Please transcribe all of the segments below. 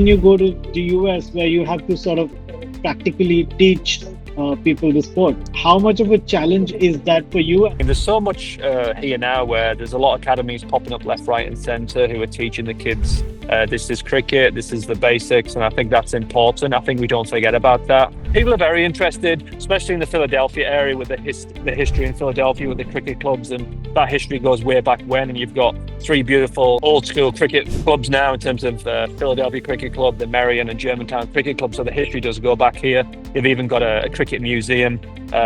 you go to the US where you have to sort of practically teach people the sport. How much of a challenge is that for you? And there's so much here now where there's a lot of academies popping up left, right, and centre who are teaching the kids this is cricket, this is the basics, and I think that's important. I think we don't forget about that. People are very interested, especially in the Philadelphia area with the history in Philadelphia with the cricket clubs, and that history goes way back when. And you've got three beautiful old school cricket clubs now in terms of Philadelphia Cricket Club, the Merion and Germantown Cricket Club. So the history does go back here. You've even got a cricket museum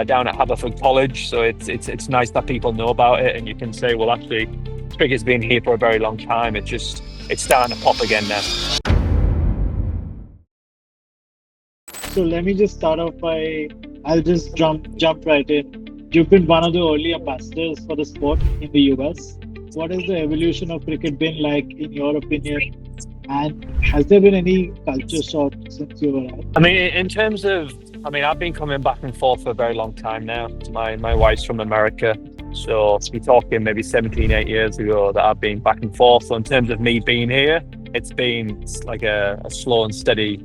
down at Haverford College. So it's nice that people know about it, and you can say, well, actually, cricket's been here for a very long time. It's starting to pop again now. So let me just start off by, I'll just jump right in. You've been one of the early ambassadors for the sport in the US. What has the evolution of cricket been like in your opinion? And has there been any culture shock since you arrived? I mean, in terms of, I've been coming back and forth for a very long time now. My wife's from America. So we're talking maybe 17, 8 years ago that I've been back and forth. So in terms of me being here, it's been like a slow and steady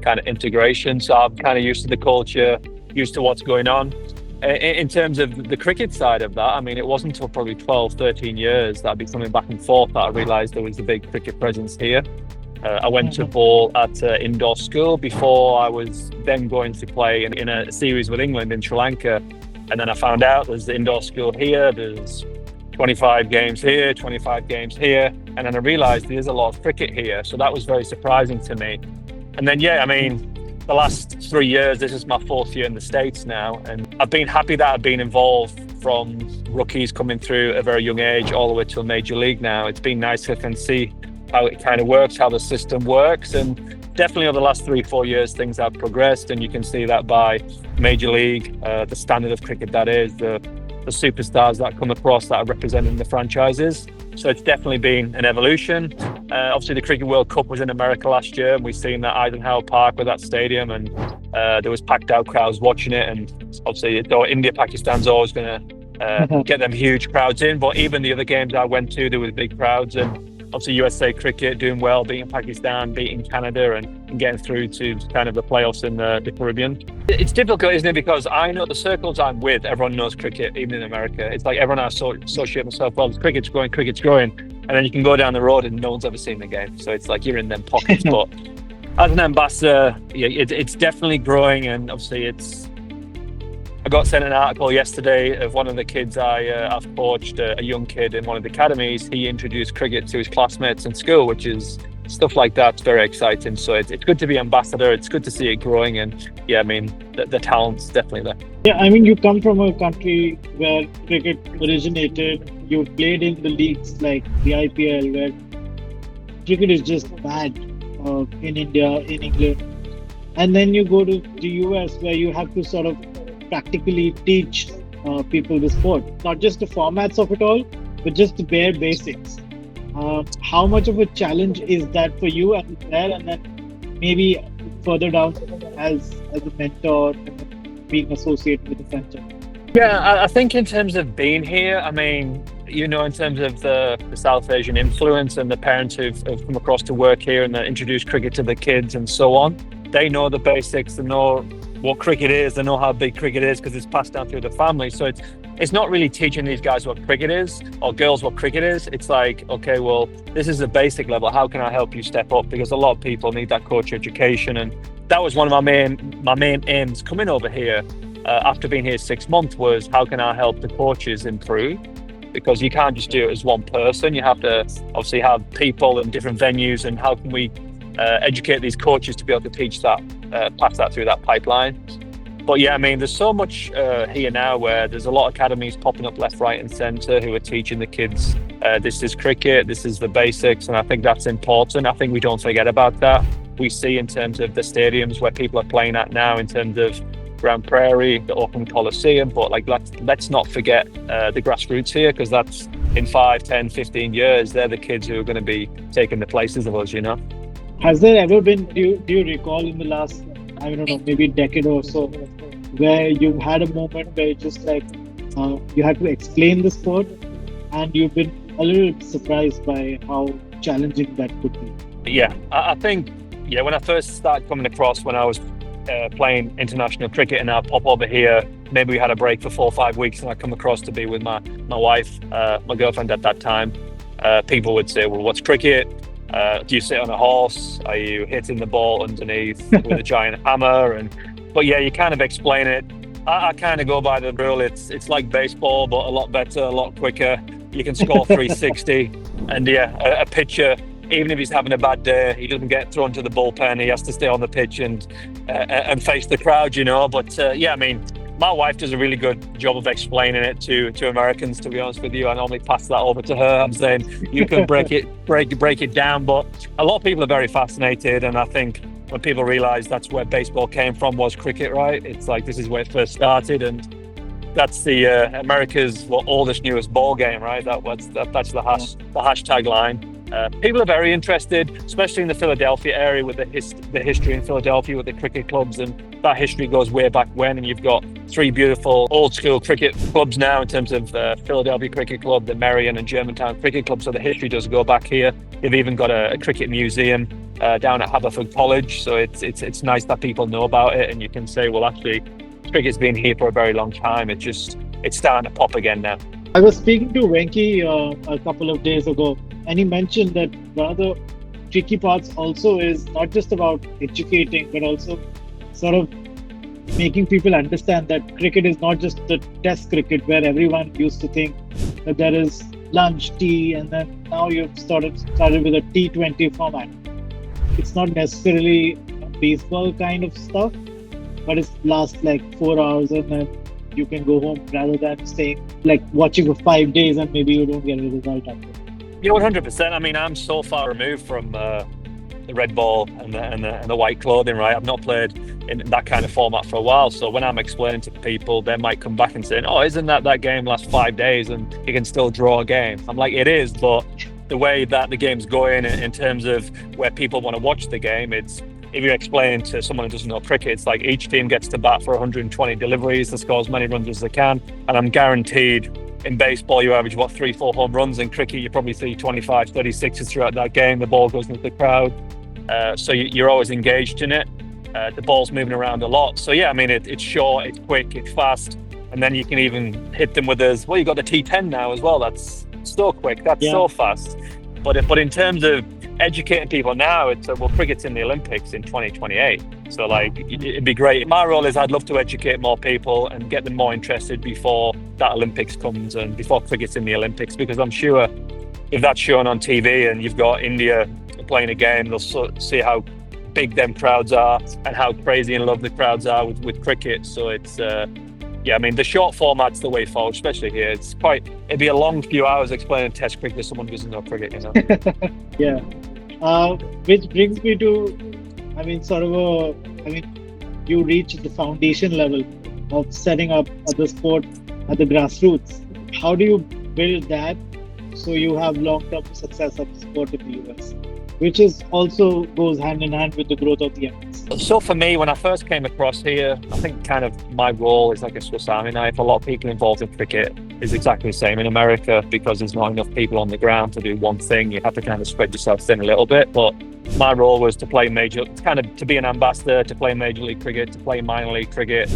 kind of integration. So I'm kind of used to the culture, used to what's going on. In terms of the cricket side of that, it wasn't until probably 12, 13 years that I'd be coming back and forth that I realised there was a big cricket presence here. I went to bowl at indoor school before I was then going to play in a series with England in Sri Lanka. And then I found out there's the indoor school here, there's 25 games here, 25 games here. And then I realised there's a lot of cricket here. So that was very surprising to me. And then, the last 3 years, this is my fourth year in the States now. And I've been happy that I've been involved from rookies coming through at a very young age all the way to a major league now. It's been nice to kind of see how it kind of works, how the system works. And definitely over the last 3-4 years, things have progressed. And you can see that by major league, the standard of cricket that is, the superstars that come across that are representing the franchises. So it's definitely been an evolution. Obviously, the Cricket World Cup was in America last year, and we've seen that Eisenhower Park with that stadium, and there was packed out crowds watching it. And obviously, though India, Pakistan's always going to get them huge crowds in, but even the other games I went to, there was big crowds. And obviously, USA Cricket doing well, beating Pakistan, beating Canada, and getting through to kind of the playoffs in the Caribbean. It's difficult, isn't it? Because I know the circles I'm with, everyone knows cricket, even in America. It's like everyone I associate myself, well, cricket's growing. And then you can go down the road and no one's ever seen the game. So it's like you're in them pockets. But as an ambassador, it's definitely growing. And obviously I got sent an article yesterday of one of the kids I've coached, a young kid in one of the academies. He introduced cricket to his classmates in school, which is stuff like that's very exciting. So it's good to be ambassador. It's good to see it growing. And the talent's definitely there. Yeah, you come from a country where cricket originated. You played in the leagues like the IPL, where cricket is just bad in India, in England. And then you go to the US where you have to sort of practically teach people the sport, not just the formats of it all, but just the bare basics. How much of a challenge is that for you and then maybe further down as a mentor and being associated with the franchise? Yeah, I think in terms of being here, in terms of the South Asian influence and the parents who've come across to work here and that introduce cricket to the kids and so on, they know the basics, they know what cricket is, they know how big cricket is because it's passed down through the family. So it's not really teaching these guys what cricket is or girls what cricket is. It's like, okay, well, this is the basic level. How can I help you step up? Because a lot of people need that coach education. And that was one of my main aims coming over here after being here 6 months was how can I help the coaches improve? Because you can't just do it as one person. You have to obviously have people in different venues, and how can we educate these coaches to be able to teach that, pass that through that pipeline. But there's so much here now where there's a lot of academies popping up left, right, and centre who are teaching the kids this is cricket, this is the basics, and I think that's important. I think we don't forget about that. We see in terms of the stadiums where people are playing at now, in terms of Grand Prairie, the Auckland Coliseum, but let's not forget the grassroots here, because that's in 5, 10, 15 years, they're the kids who are going to be taking the places of us, Has there ever been, do you recall in the last, maybe a decade or so, where you've had a moment where it's just like you had to explain the sport and you've been a little surprised by how challenging that could be? Yeah, I think, Yeah, when I first started coming across, when I was playing international cricket, and I pop over here, maybe we had a break for 4 or 5 weeks, and I come across to be with my wife, my girlfriend at that time. People would say, "Well, what's cricket? Do you sit on a horse? Are you hitting the ball underneath with a giant hammer?" But yeah, you kind of explain it. I kind of go by the rule. It's like baseball, but a lot better, a lot quicker. You can score 360, and yeah, a pitcher, even if he's having a bad day, he doesn't get thrown to the bullpen. He has to stay on the pitch and face the crowd, you know. But yeah, I mean, my wife does a really good job of explaining it to Americans. To be honest with you, I normally pass that over to her. I'm saying you can break it down. But a lot of people are very fascinated, and I think when people realise that's where baseball came from, was cricket, right? It's like this is where it first started, and that's the America's oldest, newest ball game, right? That's the hashtag line. People are very interested, especially in the Philadelphia area, with the history in Philadelphia with the cricket clubs, and that history goes way back when. And you've got 3 beautiful old school cricket clubs now in terms of Philadelphia Cricket Club, the Marion and Germantown Cricket Club. So the history does go back here. You've even got a cricket museum down at Haverford College. So it's nice that people know about it, and you can say, well, actually, cricket's been here for a very long time. It's starting to pop again now. I was speaking to Venki a couple of days ago, and he mentioned that one of the tricky parts also is not just about educating, but also sort of making people understand that cricket is not just the test cricket where everyone used to think that there is lunch, tea, and then now you've started with a T20 format. It's not necessarily baseball kind of stuff, but it lasts like 4 hours and then you can go home, rather than staying like watching for 5 days and maybe you don't get a result after. Yeah, 100%. I mean, I'm so far removed from the red ball and the white clothing, right? I've not played in that kind of format for a while. So when I'm explaining to people, they might come back and say, "Oh, isn't that game lasts 5 days and you can still draw a game?" I'm like, it is, but the way that the game's going in terms of where people want to watch the game, it's, if you're explaining to someone who doesn't know cricket, it's like each team gets to bat for 120 deliveries to score as many runs as they can. And I'm guaranteed in baseball, you average, 3-4 home runs. In cricket, you probably see 25, 36s throughout that game. The ball goes into the crowd. So you're always engaged in it. The ball's moving around a lot. So yeah, I mean, it's short, it's quick, it's fast. And then you can even hit them with you got the T10 now as well. That's so quick, that's so fast. But in terms of educating people now, it's cricket's in the Olympics in 2028. So like, it'd be great. My role is I'd love to educate more people and get them more interested before that Olympics comes and before cricket's in the Olympics, because I'm sure if that's shown on TV and you've got India playing a game, they'll see how big them crowds are and how crazy in love the crowds are with cricket. So it's yeah, I mean, the short format's the way forward, especially here. It'd be a long few hours explaining test cricket to someone who doesn't know cricket, you know. Yeah. Which brings me to, you reach the foundation level of setting up the sport at the grassroots. How do you build that so you have long-term success of the sport in the US, which is also goes hand in hand with the growth of the MS? So for me, when I first came across here, I think kind of my role is like a Swiss Army knife. A lot of people involved in cricket is exactly the same in America, because there's not enough people on the ground to do one thing. You have to kind of spread yourself thin a little bit. But my role was to be an ambassador, to play Major League Cricket, to play minor league cricket,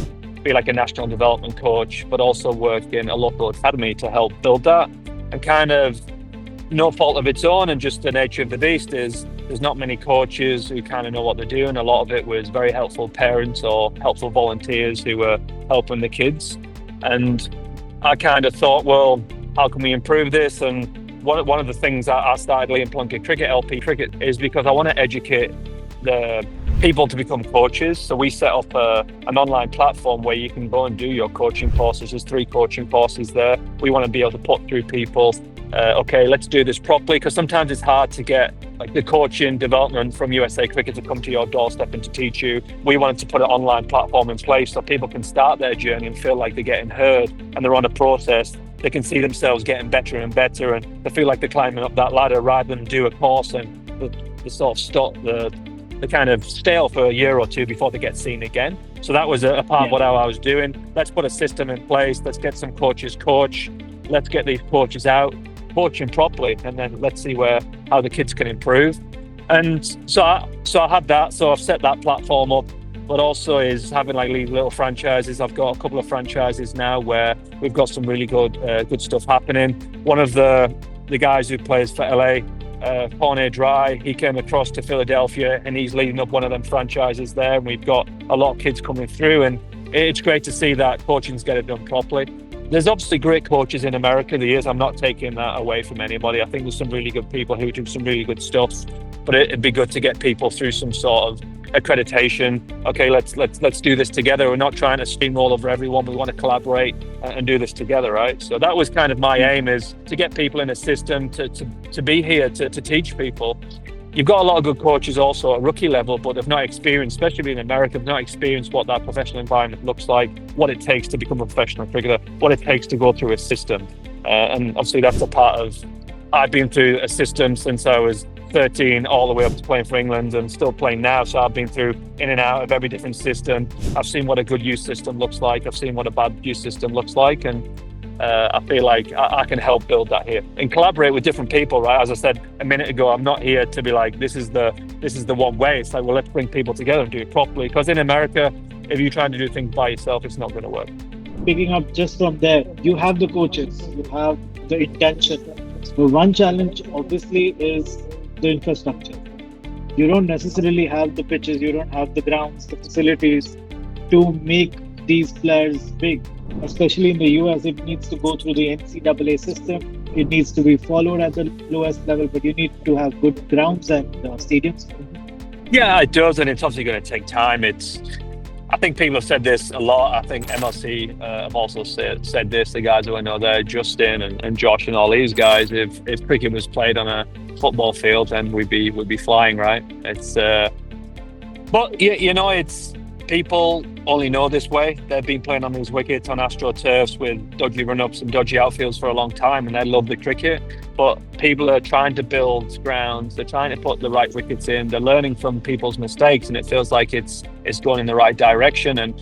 be like a national development coach, but also work in a local academy to help build that. And kind of no fault of its own, and just the nature of the beast is there's not many coaches who kind of know what they're doing. A lot of it was very helpful parents or helpful volunteers who were helping the kids. And I kind of thought, well, how can we improve this? And one of the things that I started leading Plunkett Cricket, LP Cricket, is because I want to educate the people to become coaches. So we set up an online platform where you can go and do your coaching courses. There's 3 coaching courses there. We want to be able to put through people, okay, let's do this properly, because sometimes it's hard to get like the coaching development from USA Cricket to come to your doorstep and to teach you. We wanted to put an online platform in place so people can start their journey and feel like they're getting heard and they're on a process. They can see themselves getting better and better, and they feel like they're climbing up that ladder, rather than do a course and they sort of stop the kind of stale for a year or two before they get seen again. So that was a part of what I was doing. Let's put a system in place. Let's get some coaches coach. Let's get these coaches out, coaching properly, and then let's see how the kids can improve. And so I had that. So I've set that platform up, but also is having like these little franchises. I've got a couple of franchises now where we've got some really good stuff happening. One of the guys who plays for LA, Cornet Dry, he came across to Philadelphia and he's leading up one of them franchises there. And we've got a lot of kids coming through, and it's great to see that coaching's get it done properly. There's obviously great coaches in America. There is. I'm not taking that away from anybody. I think there's some really good people who do some really good stuff, but it'd be good to get people through some sort of accreditation. Okay, let's do this together. We're not trying to steamroll over everyone. We want to collaborate and do this together, right? So that was kind of my aim, is to get people in a system to be here to teach people. You've got a lot of good coaches also at rookie level, but they've not experienced, especially in America, they've not experienced what that professional environment looks like, what it takes to become a professional cricketer, what it takes to go through a system. And obviously that's a part of, I've been through a system since I was 13 all the way up to playing for England and still playing now. So I've been through in and out of every different system. I've seen what a good youth system looks like. I've seen what a bad youth system looks like. And I feel like I can help build that here and collaborate with different people, right? As I said a minute ago, I'm not here to be like, this is the one way. It's like, well, let's bring people together and do it properly. Because in America, if you're trying to do things by yourself, it's not going to work. Picking up just from there, you have the coaches, you have the intention. So one challenge obviously is the infrastructure. You don't necessarily have the pitches, you don't have the grounds, the facilities to make these players big. Especially in the US, it needs to go through the NCAA system. It needs to be followed at the lowest level, but you need to have good grounds and stadiums. Yeah, it does, and it's obviously going to take time. I think people have said this a lot. I think MLC have also said this. The guys who I know there, Justin and Josh and all these guys, if cricket was played on a football field, then we'd be flying, right? It's but it's people only know this way. They've been playing on these wickets on AstroTurfs with dodgy run-ups and dodgy outfields for a long time, and they love the cricket. But people are trying to build grounds. They're trying to put the right wickets in. They're learning from people's mistakes, and it feels like it's going in the right direction. And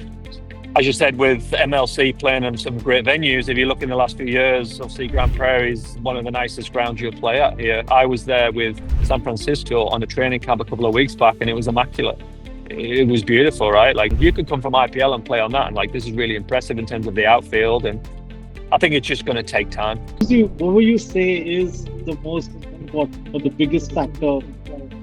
as you said, with MLC playing on some great venues, if you look in the last few years, obviously Grand Prairie is one of the nicest grounds you'll play at here. I was there with San Francisco on a training camp a couple of weeks back, and it was immaculate. It was beautiful, right? Like, you could come from IPL and play on that, and like, this is really impressive in terms of the outfield. And I think it's just going to take time. What would you say is the most important or the biggest factor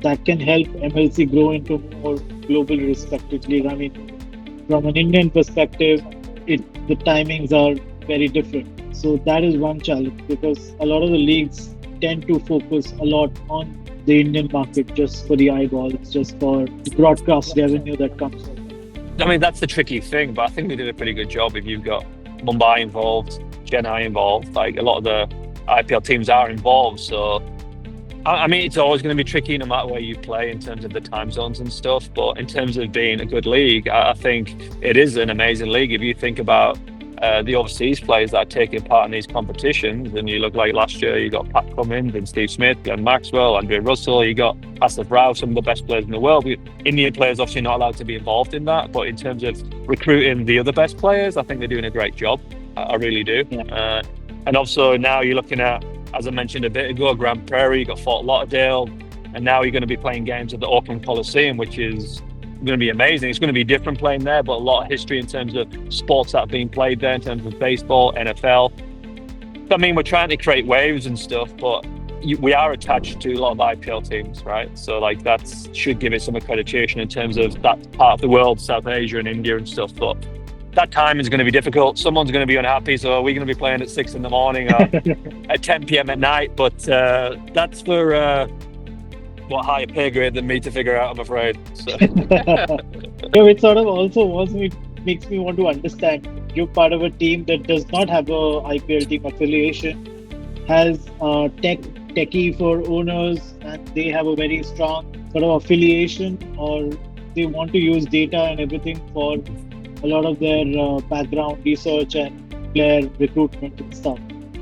that can help MLC grow into more global respected league? I mean, from an Indian perspective, the timings are very different. So that is one challenge, because a lot of the leagues tend to focus a lot on the Indian market just for the eyeballs, just for the broadcast revenue that comes from. I mean, that's the tricky thing, but I think they did a pretty good job. If you've got Mumbai involved, Chennai involved, like a lot of the IPL teams are involved. So, I mean, it's always going to be tricky no matter where you play in terms of the time zones and stuff. But in terms of being a good league, I think it is an amazing league. If you think about the overseas players that are taking part in these competitions, and you look like last year, you got Pat Cummins and Steve Smith, Glenn Maxwell, Andre Russell, you got Asif Rao, some of the best players in the world. Indian players obviously not allowed to be involved in that, but in terms of recruiting the other best players, I think they're doing a great job. I really do. Yeah. And also now you're looking at, as I mentioned a bit ago, Grand Prairie, you got Fort Lauderdale, and now you're going to be playing games at the Auckland Coliseum, which is going to be amazing. It's going to be different playing there, but a lot of history in terms of sports that are being played there, in terms of baseball, NFL. I mean, we're trying to create waves and stuff, but we are attached to a lot of IPL teams, right? So like, that should give it some accreditation in terms of that part of the world, South Asia and India and stuff. But that time is going to be difficult. Someone's going to be unhappy, so we're going to be playing at 6 a.m. or at 10 p.m. at night. But that's for what higher pay grade than me to figure out, I'm afraid. So. It sort of also makes me want to understand, you're part of a team that does not have a IPL team affiliation, has techie for owners, and they have a very strong sort of affiliation, or they want to use data and everything for a lot of their background research and player recruitment and stuff.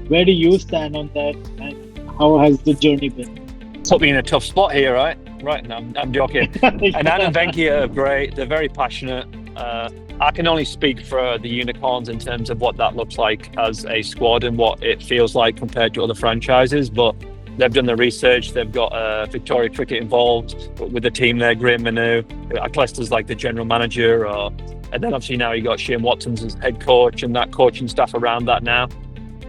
Where do you stand on that, and how has the journey been? Put me in a tough spot here, right? Right, no, I'm joking. And Anand and Venki are great. They're very passionate. I can only speak for the Unicorns in terms of what that looks like as a squad and what it feels like compared to other franchises. But They've done the research. They've got Victoria Cricket involved with the team there. Graham Manu, Acclester's like the general manager, and then obviously now you got Shane Watson's as head coach and that coaching staff around that now.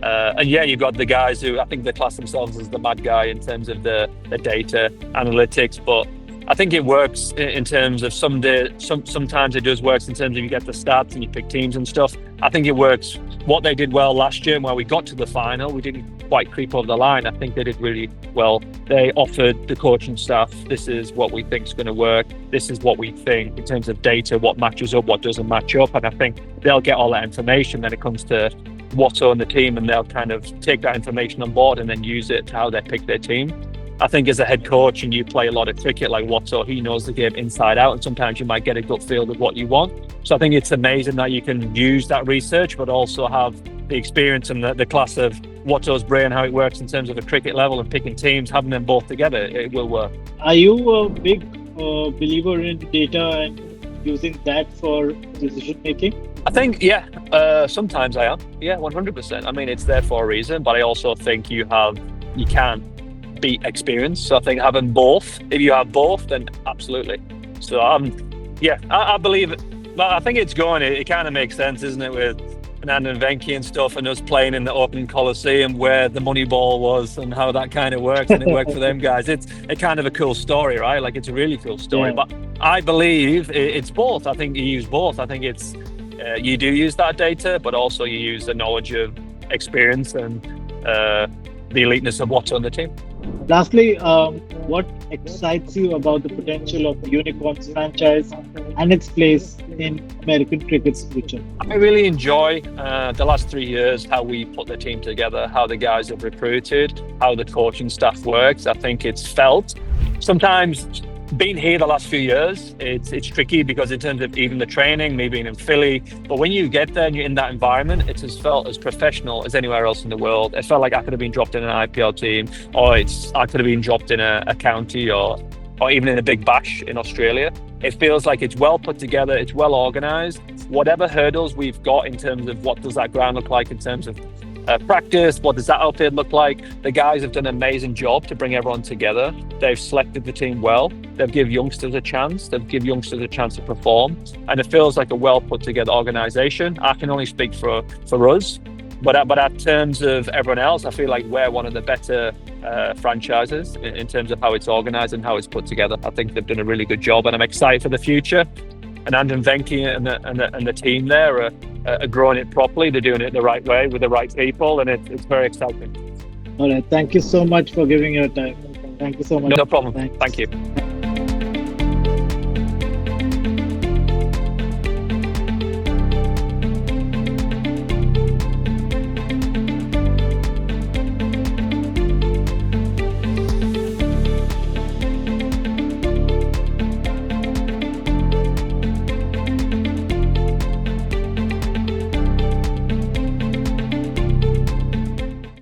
And yeah, you've got the guys who I think they class themselves as the mad guy in terms of the data analytics, but I think it works in terms of sometimes it does work in terms of you get the stats and you pick teams and stuff. I think it works. What they did well last year, where we got to the final, we didn't quite creep over the line. I think they did really well. They offered the coaching staff, this is what we think is going to work. This is what we think in terms of data, what matches up, what doesn't match up. And I think they'll get all that information when it comes to Watto and the team, and they'll kind of take that information on board and then use it to how they pick their team. I think as a head coach and you play a lot of cricket like Watto, he knows the game inside out, and sometimes you might get a gut feel of what you want. So I think it's amazing that you can use that research, but also have the experience and the class of Watto's brain, how it works in terms of a cricket level and picking teams, having them both together, it will work. Are you a big believer in data and using that for decision making? I think, sometimes I am. Yeah, 100%. I mean, it's there for a reason, but I also think you can beat experience. So I think having both, if you have both, then absolutely. So I believe it. But I think it's going, it kind of makes sense, isn't it, with Anand and Venki and stuff, and us playing in the open Coliseum where the money ball was and how that kind of works, and it worked for them guys. It's a kind of a cool story, right? Like, it's a really cool story. Yeah. But I believe it's both. I think you use both. I think it's you do use that data, but also you use the knowledge of experience and the eliteness of what's on the team. Lastly, what excites you about the potential of the Unicorns franchise and its place in American cricket's future? I really enjoy the last 3 years, how we put the team together, how the guys have recruited, how the coaching staff works. I think it's felt. Sometimes being here the last few years, it's tricky because in terms of even the training, me being in Philly, but when you get there and you're in that environment, it has felt as professional as anywhere else in the world. It felt like I could have been dropped in an IPL team, or I could have been dropped in a county or even in a big bash in Australia. It feels like it's well put together, it's well organised. Whatever hurdles we've got in terms of what does that ground look like in terms of practice, what does that outfit look like? The guys have done an amazing job to bring everyone together. They've selected the team well. They've given youngsters a chance. They've given youngsters a chance to perform. And it feels like a well put together organisation. I can only speak for us. But in terms of everyone else, I feel like we're one of the better franchises in terms of how it's organised and how it's put together. I think they've done a really good job, and I'm excited for the future. And Anand and Venki and the team there are growing it properly. They're doing it the right way with the right people, and it's very exciting. All right. Thank you so much for giving your time. Thank you so much. No problem. Thanks. Thank you.